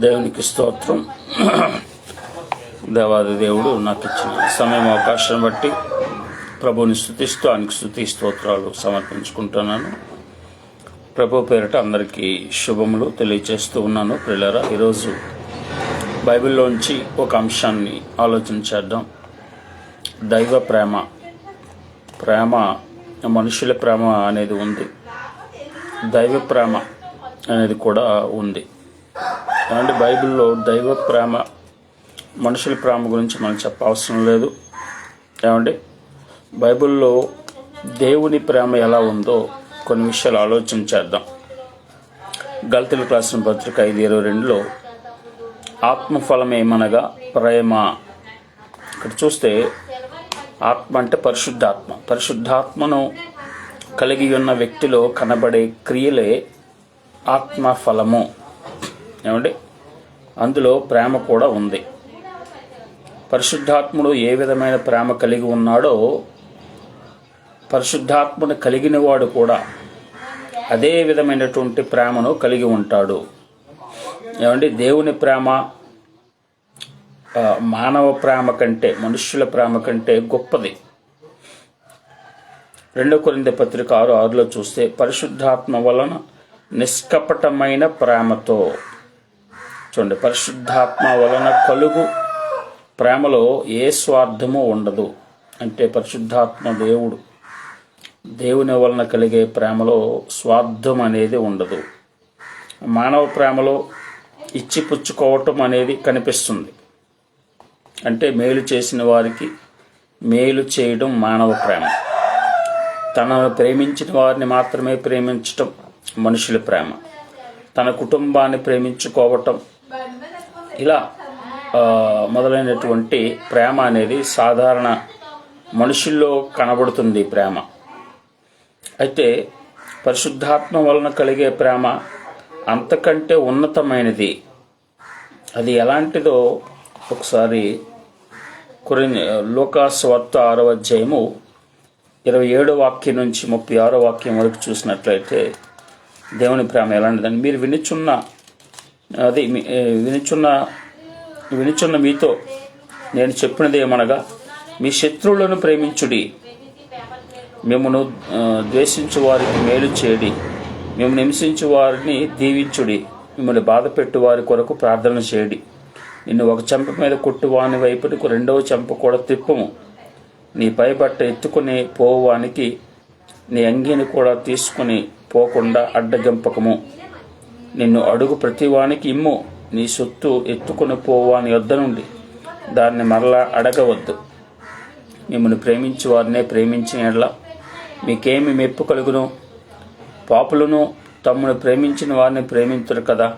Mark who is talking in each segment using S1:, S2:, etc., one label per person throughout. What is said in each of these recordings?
S1: దేవునికి స్తోత్రం. దేవాది దేవుడు నాకు ఇచ్చిన సమయం అవకాశం బట్టి ప్రభువుని స్తుతిస్తూ ఆయనకి స్తుతి స్తోత్రాలు సమర్పించుకుంటున్నాను. ప్రభు పేరిట అందరికీ శుభములు తెలియజేస్తూ ఉన్నాను. ప్రియులారా, ఈరోజు బైబిల్లోంచి ఒక అంశాన్ని ఆలోచన చేద్దాం. దైవ ప్రేమ మనుషుల ప్రేమ అనేది ఉంది, దైవ ప్రేమ అనేది కూడా ఉంది. అంటే బైబిల్లో దైవ ప్రేమ, మనుషుల ప్రేమ గురించి మనం చెప్పవసరం లేదు. ఏమంటే బైబిల్లో దేవుని ప్రేమ ఎలా ఉందో కొన్ని విషయాలు ఆలోచన చేద్దాం. గలతీయులకు రాసిన పత్రిక 5:22లో ఆత్మఫలం ఏమనగా ప్రేమ. ఇక్కడ చూస్తే ఆత్మ అంటే పరిశుద్ధాత్మను కలిగి ఉన్న వ్యక్తిలో కనబడే క్రియలే ఆత్మఫలము. ఏమండి, అందులో ప్రేమ కూడా ఉంది. పరిశుద్ధాత్ముడు ఏ విధమైన ప్రేమ కలిగి ఉన్నాడో పరిశుద్ధాత్మను కలిగిన వాడు కూడా అదే విధమైనటువంటి ప్రేమను కలిగి ఉంటాడు. ఏమండి, దేవుని ప్రేమ మానవ ప్రేమ కంటే, మనుష్యుల ప్రేమ కంటే గొప్పది. 2 కొరింథీ పత్రిక 6:6లో చూస్తే పరిశుద్ధాత్మ వలన నిష్కపటమైన ప్రేమతో. చూడండి, పరిశుద్ధాత్మ వలన కలుగు ప్రేమలో ఏ స్వార్థము ఉండదు. అంటే పరిశుద్ధాత్మ దేవుని వలన కలిగే ప్రేమలో స్వార్థం అనేది ఉండదు. మానవ ప్రేమలో ఇచ్చిపుచ్చుకోవటం అనేది కనిపిస్తుంది. అంటే మేలు చేసిన వారికి మేలు చేయడం మానవ ప్రేమ. తనను ప్రేమించిన వారిని మాత్రమే ప్రేమించటం మనుషుల ప్రేమ. తన కుటుంబాన్ని ప్రేమించుకోవటం, ఇలా మొదలైనటువంటి ప్రేమ అనేది సాధారణ మనుషుల్లో కనబడుతుంది ప్రేమ. అయితే పరిశుద్ధాత్మ వలన కలిగే ప్రేమ అంతకంటే ఉన్నతమైనది. అది ఎలాంటిదో ఒకసారి లూకాసు వార్త 6వ అధ్యాయము 27వ వాక్యం నుంచి 36వ వాక్యం వరకు చూసినట్లయితే దేవుని ప్రేమ ఎలాంటిదని మీరు వినుచున్న మీతో నేను చెప్పినది ఏమనగా, మీ శత్రువులను ప్రేమించుడి, మిమ్మను ద్వేషించు వారికి మేలు చేయడి, మిమ్మల్ని హింసించు వారిని దీవించుడి, మిమ్మల్ని బాధపెట్టు వారి కొరకు ప్రార్థన చేయడి. నిన్ను ఒక చెంప మీద కొట్టువాని వైపుకు 2వ చెంప కూడా తిప్పము. నీ పైబట్ట ఎత్తుకుని పోవానికి నీ అంగీని కూడా తీసుకుని పోకుండా అడ్డగింపకము. నిన్ను అడుగు ప్రతివానికి ఇమ్ము. నీ సొత్తు ఎత్తుకుని పోవాని వద్ద నుండి దాన్ని మరలా అడగవద్దు. మిమ్మల్ని ప్రేమించి వారినే ప్రేమించిన యెడల మీకేమి మెప్పు కలుగును? పాపులను తమ్మును ప్రేమించిన వారిని ప్రేమించరు కదా.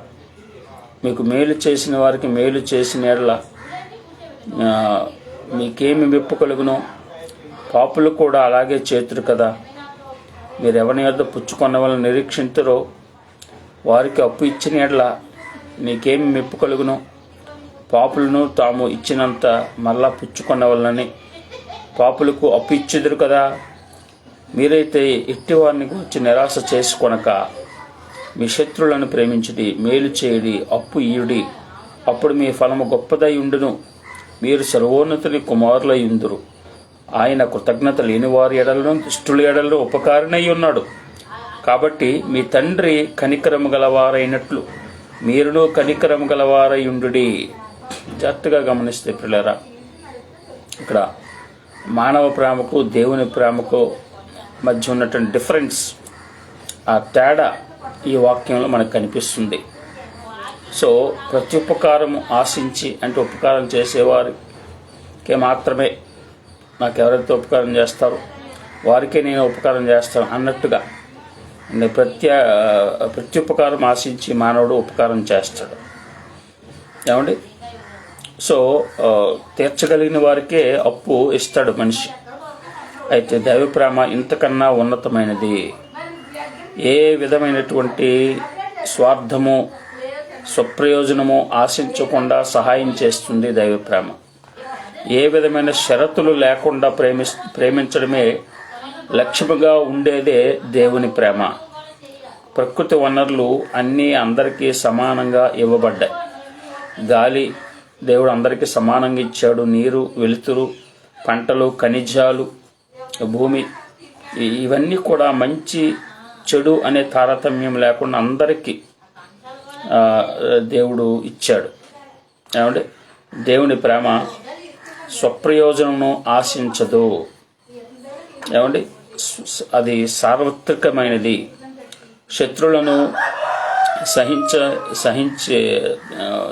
S1: మీకు మేలు చేసిన వారికి మేలు చేసిన యెడల మీకేమి మెప్పు కలుగును? పాపులు కూడా అలాగే చేతురు కదా. మీరు ఎవరి యొద్ద పుచ్చుకున్న వాళ్ళని నిరీక్షించరో వారికి అప్పు ఇచ్చిన యెడల మీకేమి మెప్పు కలుగును? పాపులను తాము ఇచ్చినంత మళ్ళా పుచ్చుకున్న వాళ్ళని పాపులకు అప్పు ఇచ్చెదరు కదా. మీరైతే ఎట్టివారిని గురించి నిరాశ చేసుకొనక మీ శత్రువులను ప్రేమించుడి, మేలు చేయడి, అప్పు ఇయుడి. అప్పుడు మీ ఫలము గొప్పదై ఉండును, మీరు సర్వోన్నతుని కుమారులై ఉందురు. ఆయన కృతజ్ఞత లేని వారి ఎడలను దుష్టుల ఎడలను ఉపకారినై ఉన్నాడు. కాబట్టి మీ తండ్రి కనికరము గలవారైనట్లు మీరును కనికరము గలవారై ఉండుడి. జాగ్రత్తగా గమనిస్తే ప్రియులారా, ఇక్కడ మానవ ప్రేమకు దేవుని ప్రేమకు మధ్య ఉన్నటువంటి డిఫరెన్స్, ఆ తేడా ఈ వాక్యంలో మనకు కనిపిస్తుంది. సో ప్రత్యుపకారము ఆశించి, అంటే ఉపకారం చేసేవారికి మాత్రమే, నాకు ఎవరైతే ఉపకారం చేస్తారో వారికే నేను ఉపకారం చేస్తాను అన్నట్టుగా ప్రత్యుపకారం ఆశించి మానవుడు ఉపకారం చేస్తాడు. ఏమండి, సో తీర్చగలిగిన వారికే అప్పు ఇస్తాడు మనిషి. అయితే దైవ ప్రేమ ఇంతకన్నా ఉన్నతమైనది. ఏ విధమైనటువంటి స్వార్థము, స్వప్రయోజనము ఆశించకుండా సహాయం చేస్తుంది దైవ ప్రేమ. ఏ విధమైన షరతులు లేకుండా ప్రేమించడమే లక్ష్యముగా ఉండేదే దేవుని ప్రేమ. ప్రకృతి వనరులు అన్నీ అందరికీ సమానంగా ఇవ్వబడ్డాయి. గాలి దేవుడు అందరికీ సమానంగా ఇచ్చాడు. నీరు, వెలుతురు, పంటలు, ఖనిజాలు, భూమి, ఇవన్నీ కూడా మంచి చెడు అనే తారతమ్యం లేకుండా అందరికీ దేవుడు ఇచ్చాడు. ఏమంటే దేవుని ప్రేమ స్వప్రయోజనం ఆశించదు. ఏమండి, అది సార్వత్రికమైనది. శత్రువులను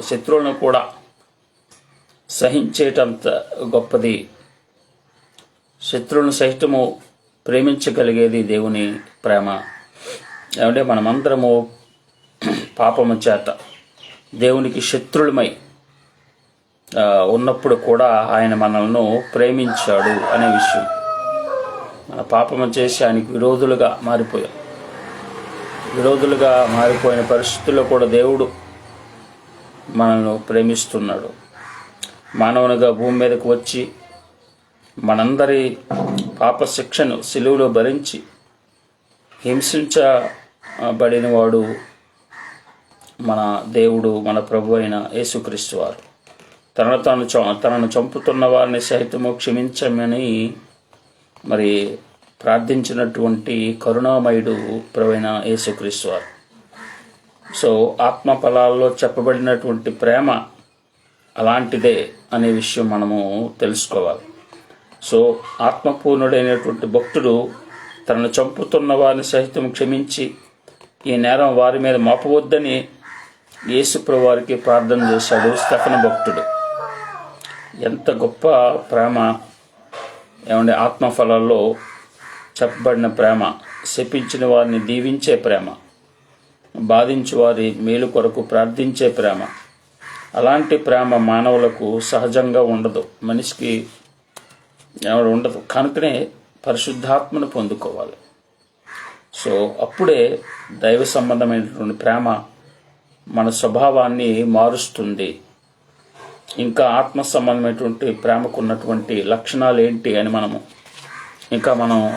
S1: శత్రువులను కూడా సహించేటంత గొప్పది. శత్రువులను సహితము ప్రేమించగలిగేది దేవుని ప్రేమ. ఏమంటే మనమందరము పాపము చేత దేవునికి శత్రువులమై ఉన్నప్పుడు కూడా ఆయన మనల్ని ప్రేమించాడు అనే విషయం. మన పాపము చేసి ఆయనకి విరోధులుగా మారిపోయిన పరిస్థితుల్లో కూడా దేవుడు మనల్ని ప్రేమిస్తున్నాడు. మానవునిగా భూమి మీదకు వచ్చి మనందరి పాప శిక్షను సిలువలో భరించి హింసించబడినవాడు మన దేవుడు, మన ప్రభు అయిన యేసుక్రీస్తు వారు. తనను చంపుతున్న వారిని సహితము క్షమించమని మరి ప్రార్థించినటువంటి కరుణామయుడు ప్రభువైన యేసుక్రీస్తు వారు. సో ఆత్మ ఫలాల్లో చెప్పబడినటువంటి ప్రేమ అలాంటిదే అనే విషయం మనము తెలుసుకోవాలి. సో ఆత్మపూర్ణుడైనటువంటి భక్తుడు తనను చంపుతున్న వారిని సహితం క్షమించి ఈ నేరం వారి మీద మోపవద్దని యేసుప్రభు వారికి ప్రార్థన చేశాడు స్తెఫను భక్తుడు. ఎంత గొప్ప ప్రేమ! ఏమంటే ఆత్మఫలాల్లో చెప్పబడిన ప్రేమ, శపించిన వారిని దీవించే ప్రేమ, బాధించు వారి మేలు కొరకు ప్రార్థించే ప్రేమ. అలాంటి ప్రేమ మానవులకు సహజంగా ఉండదు, మనిషికి ఉండదు. కనుకనే పరిశుద్ధాత్మను పొందుకోవాలి. సో అప్పుడే దైవ సంబంధమైనటువంటి ప్రేమ మన స్వభావాన్ని మారుస్తుంది. ఇంకా ఆత్మ సంబంధమైనటువంటి ప్రేమకు ఉన్నటువంటి లక్షణాలు ఏంటి అని మనం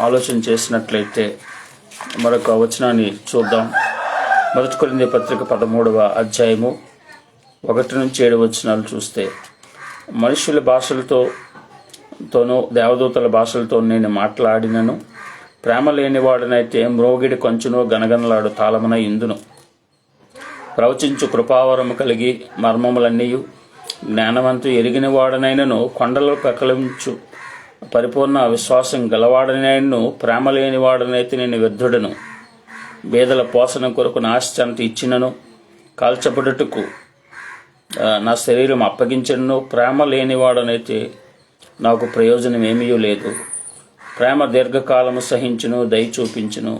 S1: ఆలోచన చేసినట్లయితే మరొక వచనాన్ని చూద్దాం. 1 కొరింథీ పత్రిక 13వ అధ్యాయము 1-7 వచనాలు చూస్తే, మనుషుల భాషలతోనూ దేవదూతల భాషలతో నేను మాట్లాడినను ప్రేమ లేనివాడనైతే మ్రోగిడి కొంచెనో గనగనలాడు తాళమున ఇందును. ప్రవచించు కృపావరము కలిగి మర్మములన్నీయు జ్ఞానవంతు ఎరిగిన వాడనైనను కొండలో పెకలించు పరిపూర్ణ విశ్వాసం గలవాడనైనను ప్రేమ లేని వాడనైతే నేను వ్యర్థుడను. బేదల పోషణ కొరకు నా ఆస్తి ఇచ్చినను కాల్చబడుటకు నా శరీరం అప్పగించను. ప్రేమ లేనివాడనైతే నాకు ప్రయోజనం ఏమీ లేదు. ప్రేమ దీర్ఘకాలము సహించును, దయ చూపించును.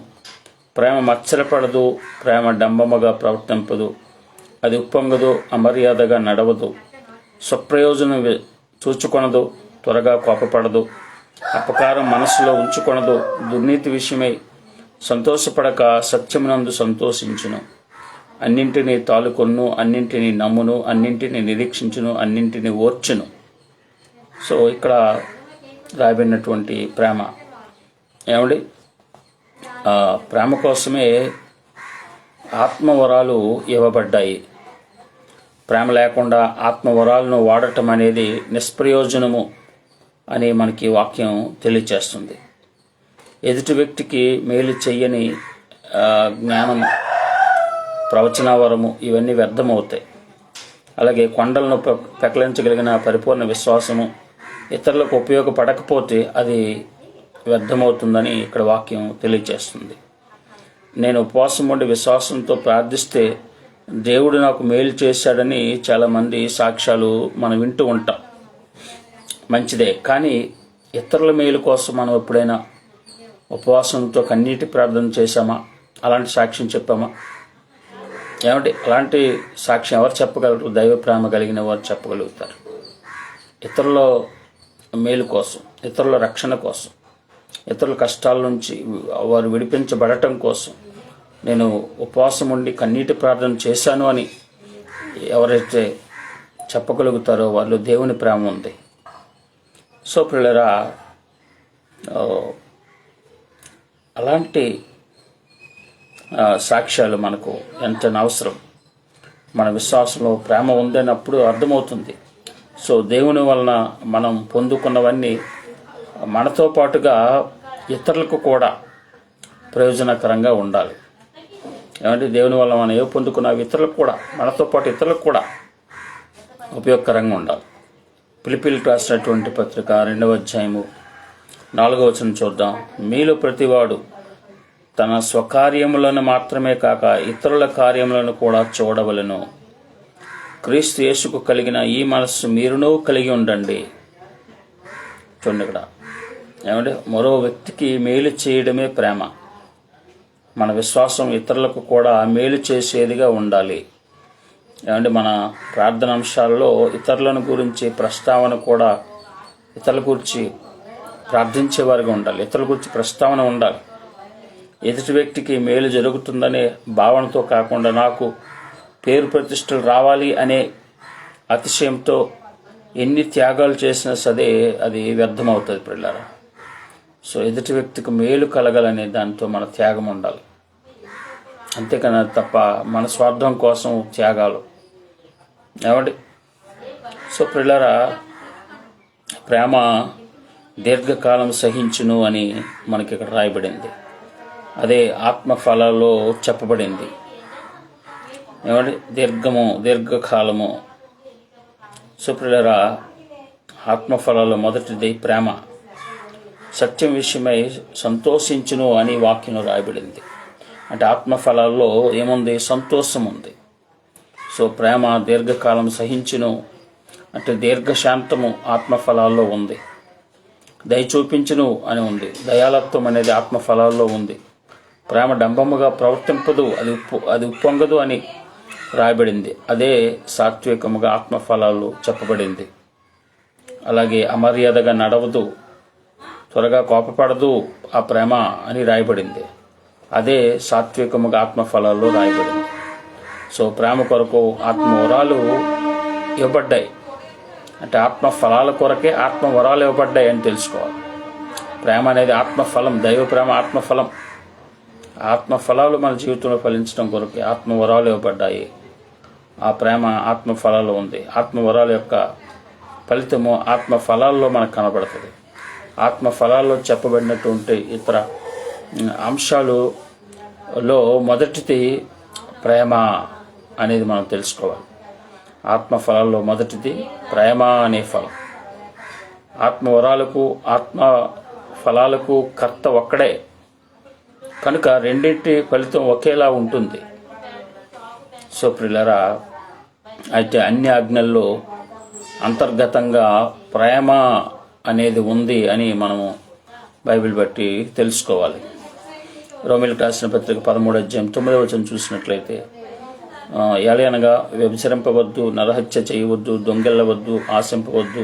S1: ప్రేమ మత్సరపడదు, ప్రేమ డంబముగా ప్రవర్తింపదు, అది ఉప్పొంగదు, అమర్యాదగా నడవదు, స్వప్రయోజనం చూచుకొనదు, త్వరగా కోపపడదు, అపకారం మనసులో ఉంచుకొనదు, దుర్నీతి విషయమై సంతోషపడక సత్యమునందు సంతోషించును. అన్నింటినీ తాలుకొన్ను, అన్నింటినీ నమ్మును, అన్నింటినీ నిరీక్షించును, అన్నింటినీ ఓర్చును. సో ఇక్కడ రాబడినటువంటి ప్రేమ ఏమండి, ప్రేమ కోసమే ఆత్మవరాలు ఇవ్వబడ్డాయి. ప్రేమ లేకుండా ఆత్మవరాలను వాడటం అనేది నిష్ప్రయోజనము అని మనకి వాక్యం తెలియచేస్తుంది. ఎదుటి వ్యక్తికి మేలు చెయ్యని జ్ఞానం, ప్రవచనవరము ఇవన్నీ వ్యర్థమవుతాయి. అలాగే కొండలను పెకలించగలిగిన పరిపూర్ణ విశ్వాసము ఇతరులకు ఉపయోగపడకపోతే అది వ్యర్థమవుతుందని ఇక్కడ వాక్యం తెలియచేస్తుంది. నేను ఉపవాసం ఉండి విశ్వాసంతో ప్రార్థిస్తే దేవుడు నాకు మేలు చేశాడని చాలామంది సాక్ష్యాలు మనం వింటూ ఉంటాం. మంచిదే, కానీ ఇతరుల మేలు కోసం మనం ఎప్పుడైనా ఉపవాసంతో కన్నీటి ప్రార్థన చేశామా? అలాంటి సాక్ష్యం చెప్పామా? ఏమంటే అలాంటి సాక్ష్యం ఎవరు చెప్పగలరు? దైవ ప్రేమ కలిగిన వారు చెప్పగలుగుతారు. ఇతరుల మేలు కోసం, ఇతరుల రక్షణ కోసం, ఇతరుల కష్టాల నుంచి వారు విడిపించబడటం కోసం నేను ఉపవాసం ఉండి కన్నీటి ప్రార్థన చేశాను అని ఎవరైతే చెప్పగలుగుతారో వాళ్ళు దేవుని ప్రేమ ఉంది. సో పిల్లరా, అలాంటి సాక్ష్యాలు మనకు ఎంత అవసరం. మన విశ్వాసంలో ప్రేమ ఉందన్నప్పుడు అర్థమవుతుంది. సో దేవుని వలన మనం పొందుకున్నవన్నీ మనతో పాటుగా ఇతరులకు కూడా ప్రయోజనకరంగా ఉండాలి. ఏమంటే దేవుని వల్ల మనం ఏ పొందుకున్న ఇతరులకు కూడా, మనతో పాటు ఇతరులకు కూడా ఉపయోగకరంగా ఉండాలి. ఫిలిప్పీయులకు రాసినటువంటి పత్రిక 2వ అధ్యాయము 4వ వచనం చూద్దాం. మీలో ప్రతివాడు తన స్వకార్యములను మాత్రమే కాక ఇతరుల కార్యములను కూడా చూడవలెను. క్రీస్తు యేసుకు కలిగిన ఈ మనస్సు మీరునూ కలిగి ఉండండి. చూడండి ఇక్కడ ఏమంటే మరో వ్యక్తికి మేలు చేయడమే ప్రేమ. మన విశ్వాసం ఇతరులకు కూడా మేలు చేసేదిగా ఉండాలి. ఏమంటే మన ప్రార్థన అంశాలలో ఇతరులను గురించి ప్రస్తావన కూడా, ఇతరుల గురించి ప్రార్థించేవారిగా ఉండాలి. ఇతరుల గురించి ప్రస్తావన ఉండాలి. ఎదుటి వ్యక్తికి మేలు జరుగుతుందనే భావనతో కాకుండా నాకు పేరు ప్రతిష్టలు రావాలి అనే అతిశయంతో ఎన్ని త్యాగాలు చేసినా సరే అది వ్యర్థమవుతుంది పిల్లరా. సో ఎదుటి వ్యక్తికి మేలు కలగాలనే దాంతో మన త్యాగం ఉండాలి. అంతేకాని తప్ప మన స్వార్థం కోసం త్యాగాలు ఏమండి. సో పిల్లరా, ప్రేమ దీర్ఘకాలం సహించును అని మనకి ఇక్కడ రాయబడింది. అదే ఆత్మఫలాల్లో చెప్పబడింది. ఏమండి, దీర్ఘకాలము. సో పిల్లరా, ఆత్మఫలాల్లో మొదటిది ప్రేమ. సత్యం విషయమై సంతోషించును అని వాక్యం రాయబడింది. అంటే ఆత్మఫలాల్లో ఏముంది? సంతోషం ఉంది. సో ప్రేమ దీర్ఘకాలం సహించును అంటే దీర్ఘశాంతము ఆత్మఫలాల్లో ఉంది. దయ చూపించును అని ఉంది. దయాలత్వం అనేది ఆత్మఫలాల్లో ఉంది. ప్రేమ డంబముగా ప్రవర్తింపదు, అది ఉప్పొంగదు అని రాయబడింది. అదే సాత్వికముగా ఆత్మఫలాలు చెప్పబడింది. అలాగే అమర్యాదగా నడవదు, త్వరగా కోపపడదు ఆ ప్రేమ అని రాయబడింది. అదే సాత్వికముగా ఆత్మఫలాల్లో రాయబడింది. సో ప్రేమ కొరకు ఆత్మవరాలు ఇవ్వబడ్డాయి. అంటే ఆత్మఫలాల కొరకే ఆత్మవరాలు ఇవ్వబడ్డాయి అని తెలుసుకోవాలి. ప్రేమ అనేది ఆత్మఫలం, దైవ ప్రేమ ఆత్మఫలం. ఆత్మఫలాలు మన జీవితంలో ఫలించడం కొరకు ఆత్మవరాలు ఇవ్వబడ్డాయి. ఆ ప్రేమ ఆత్మఫలాలు ఉంది. ఆత్మవరాల యొక్క ఫలితము ఆత్మఫలాల్లో మనకు కనబడుతుంది. ఆత్మఫలాల్లో చెప్పబడినటువంటి ఇతర అంశాలలో మొదటిది ప్రేమ అనేది మనం తెలుసుకోవాలి. ఆత్మఫలాల్లో మొదటిది ప్రేమ అనే ఫలం. ఆత్మవరాలకు ఆత్మఫలాలకు కర్త ఒక్కడే కనుక రెండింటి ఫలితం ఒకేలా ఉంటుంది. సో ప్రియులారా, అయితే అన్ని ఆజ్ఞల్లో అంతర్గతంగా ప్రేమ అనేది ఉంది అని మనము బైబిల్ బట్టి తెలుసుకోవాలి. రోమీయులకు రాసిన పత్రిక 13వ అధ్యాయం 9వ వచనం చూసినట్లయితే, ఎలయనగా వ్యభిచరింపవద్దు, నరహత్య చేయవద్దు, దొంగెళ్ళవద్దు, ఆశింపవద్దు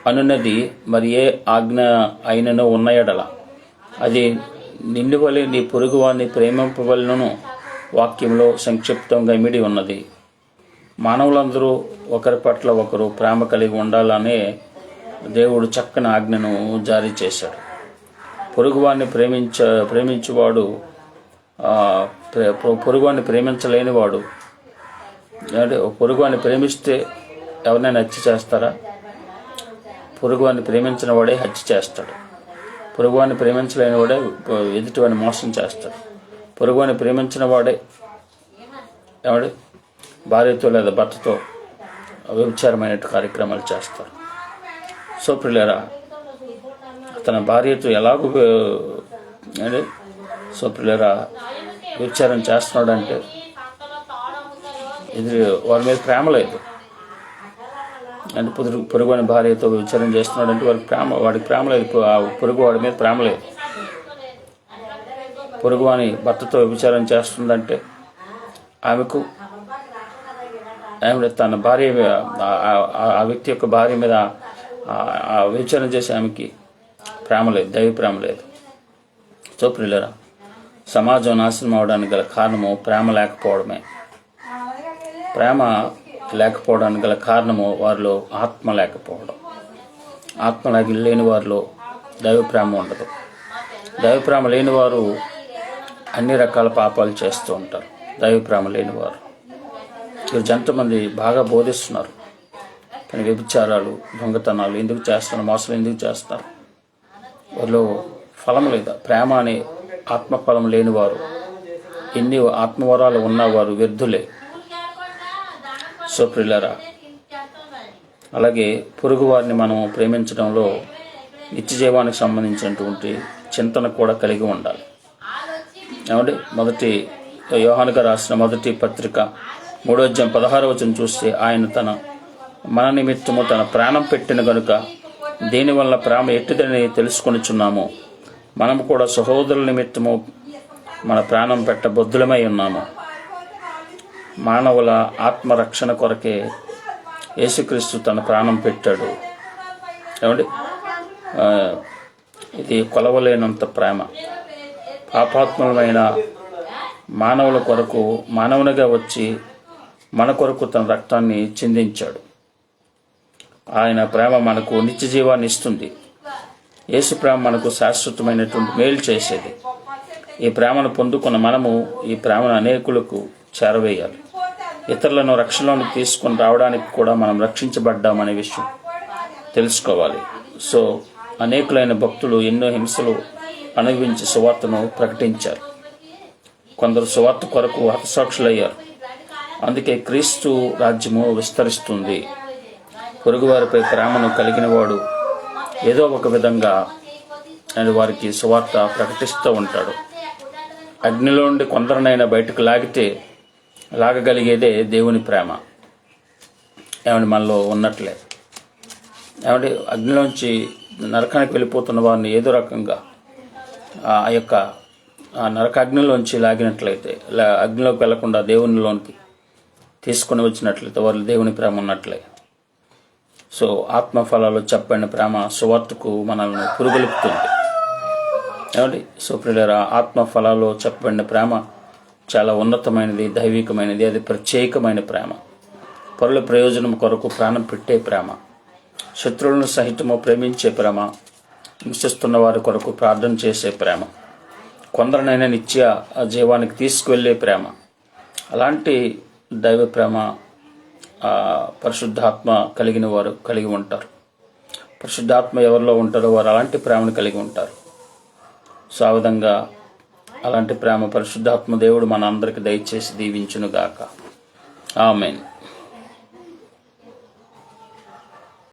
S1: అనున్నది మరి ఏ ఆజ్ఞ అయినను ఉన్న ఎడల అది నిన్ను వలె నీ పొరుగువాన్ని ప్రేమింపవలెను వాక్యంలో సంక్షిప్తంగా ఇమిడి ఉన్నది. మానవులందరూ ఒకరి పట్ల ఒకరు ప్రేమ కలిగి ఉండాలనే దేవుడు చక్కని ఆజ్ఞను జారీ చేశాడు. పొరుగువాన్ని ప్రేమించేవాడు పొరుగువాన్ని ప్రేమించలేనివాడు, అంటే పొరుగువాన్ని ప్రేమిస్తే ఎవరినైనా హత్య చేస్తారా? పొరుగువాన్ని ప్రేమించిన వాడే హత్య చేస్తాడు. పొరుగువాన్ని ప్రేమించలేని వాడే ఎదుటివాడిని మోసం చేస్తాడు. పొరుగువాన్ని ప్రేమించిన వాడే ఏమంటే భార్యతో లేదా భర్తతో వ్యభిచారమైన కార్యక్రమాలు చేస్తారు. సో ప్రియులారా, తన భార్యతో ఎలాగో అంటే సో ప్రియులారా వ్యభిచారం చేస్తున్నాడంటే ఇది వారి మీద ప్రేమ లేదు. అంటే పొరుగువాని భార్యతో వ్యభిచారం చేస్తున్నాడంటే వాడికి ప్రేమ లేదు. పొరుగు వాడి మీద ప్రేమ లేదు. పొరుగువాని భర్తతో వ్యభిచారం చేస్తుందంటే ఆమె తన భార్య, ఆ వ్యక్తి యొక్క భార్య మీద వ్యభిచారం చేసి ఆమెకి ప్రేమ లేదు, దైవ ప్రేమ లేదు. సో ప్రియులారా, సమాజం నాశనం అవడానికి గల కారణము ప్రేమ లేకపోవడమే. ప్రేమ లేకపోవడానికి గల కారణము వారిలో ఆత్మ లేకపోవడం. ఆత్మ లేని వారిలో దైవ ప్రేమ ఉండదు. దైవ ప్రేమ లేని వారు అన్ని రకాల పాపాలు చేస్తూ ఉంటారు. దైవ ప్రేమ లేనివారు ఈరోజు ఎంతమంది బాగా బోధిస్తున్నారు, కానీ వ్యభిచారాలు, దొంగతనాలు ఎందుకు చేస్తున్నారు, మోసాలు ఎందుకు చేస్తున్నారు? వారిలో ఫలం లేదా? ప్రేమ అనే ఆత్మఫలం లేనివారు, ఎన్ని ఆత్మవరాలు ఉన్నవారు వ్యర్థులే. సో ప్రియులారా, అలాగే పొరుగు వారిని మనం ప్రేమించడంలో నిత్య జీవానికి సంబంధించినటువంటి చింతన కూడా కలిగి ఉండాలి. ఏమంటే మొదటి యోహానుగా రాసిన మొదటి పత్రిక 3వ అధ్యాయం 16వ వచనం చూస్తే, ఆయన మన నిమిత్తము తన ప్రాణం పెట్టిన గనుక దీనివల్ల ప్రేమ ఎట్టిదని తెలుసుకొనిచున్నాము. మనము కూడా సహోదరుల నిమిత్తము మన ప్రాణం పెట్ట బొద్దులమై ఉన్నాము. మానవుల ఆత్మరక్షణ కొరకే యేసుక్రీస్తు తన ప్రాణం పెట్టాడు. ఏమండి, ఇది కొలవలేనంత ప్రేమ. పాపాత్ములమైన మానవుల కొరకు మానవునిగా వచ్చి మన కొరకు తన రక్తాన్ని చిందించాడు. ఆయన ప్రేమ మనకు నిత్య జీవాన్ని ఇస్తుంది. యేసు ప్రేమ మనకు శాశ్వతమైనటువంటి మేలు చేసేది. ఈ ప్రేమను పొందుకున్న మనము ఈ ప్రేమను అనేకులకు చేరవేయాలి. ఇతరులను రక్షణలోకి తీసుకొని రావడానికి కూడా మనం రక్షించబడ్డామనే విషయం తెలుసుకోవాలి. సో అనేకులైన భక్తులు ఎన్నో హింసలు అనుభవించి సువార్తను ప్రకటించారు. కొందరు సువార్త కొరకు హతసాక్షులయ్యారు. అందుకే క్రీస్తు రాజ్యము విస్తరిస్తుంది. పొరుగువారిపై ప్రేమను కలిగిన వాడు ఏదో ఒక విధంగా వారికి సువార్త ప్రకటిస్తూ ఉంటాడు. అగ్నిలో నుండి కొందరినైనా బయటకు లాగగలిగేదే దేవుని ప్రేమ. ఏమంటే మనలో ఉన్నట్లే. ఏమంటే అగ్నిలోంచి నరకానికి వెళ్ళిపోతున్న వారిని ఏదో రకంగా ఆ యొక్క నరక అగ్నిలోంచి లాగినట్లయితే, అగ్నిలోకి వెళ్లకుండా దేవునిలోనికి తీసుకుని వచ్చినట్లయితే వారు దేవుని ప్రేమ ఉన్నట్లే. సో ఆత్మఫలాలు చెప్పండి ప్రేమ సువార్తకు మనల్ని పురుగొలుపుతుంది. ఏమండి, సో ప్రియులారా, ఆత్మఫలాలు చెప్పండి ప్రేమ చాలా ఉన్నతమైనది, దైవికమైనది. అది ప్రత్యేకమైన ప్రేమ. పరుల ప్రయోజనం కొరకు ప్రాణం పెట్టే ప్రేమ, శత్రువులను సహితము ప్రేమించే ప్రేమ, హింసిస్తున్న వారి కొరకు ప్రార్థన చేసే ప్రేమ, కొందరినైనా నిత్య జీవానికి తీసుకువెళ్ళే ప్రేమ. అలాంటి దైవ ప్రేమ పరిశుద్ధాత్మ కలిగిన వారు కలిగి ఉంటారు. పరిశుద్ధాత్మ ఎవరిలో ఉంటారో వారు అలాంటి ప్రేమను కలిగి ఉంటారు. సో ఆ విధంగా అలాంటి ప్రేమ పరిశుద్ధాత్మ దేవుడు మన అందరికి దయచేసి దీవించునుగాక. ఆమేన్.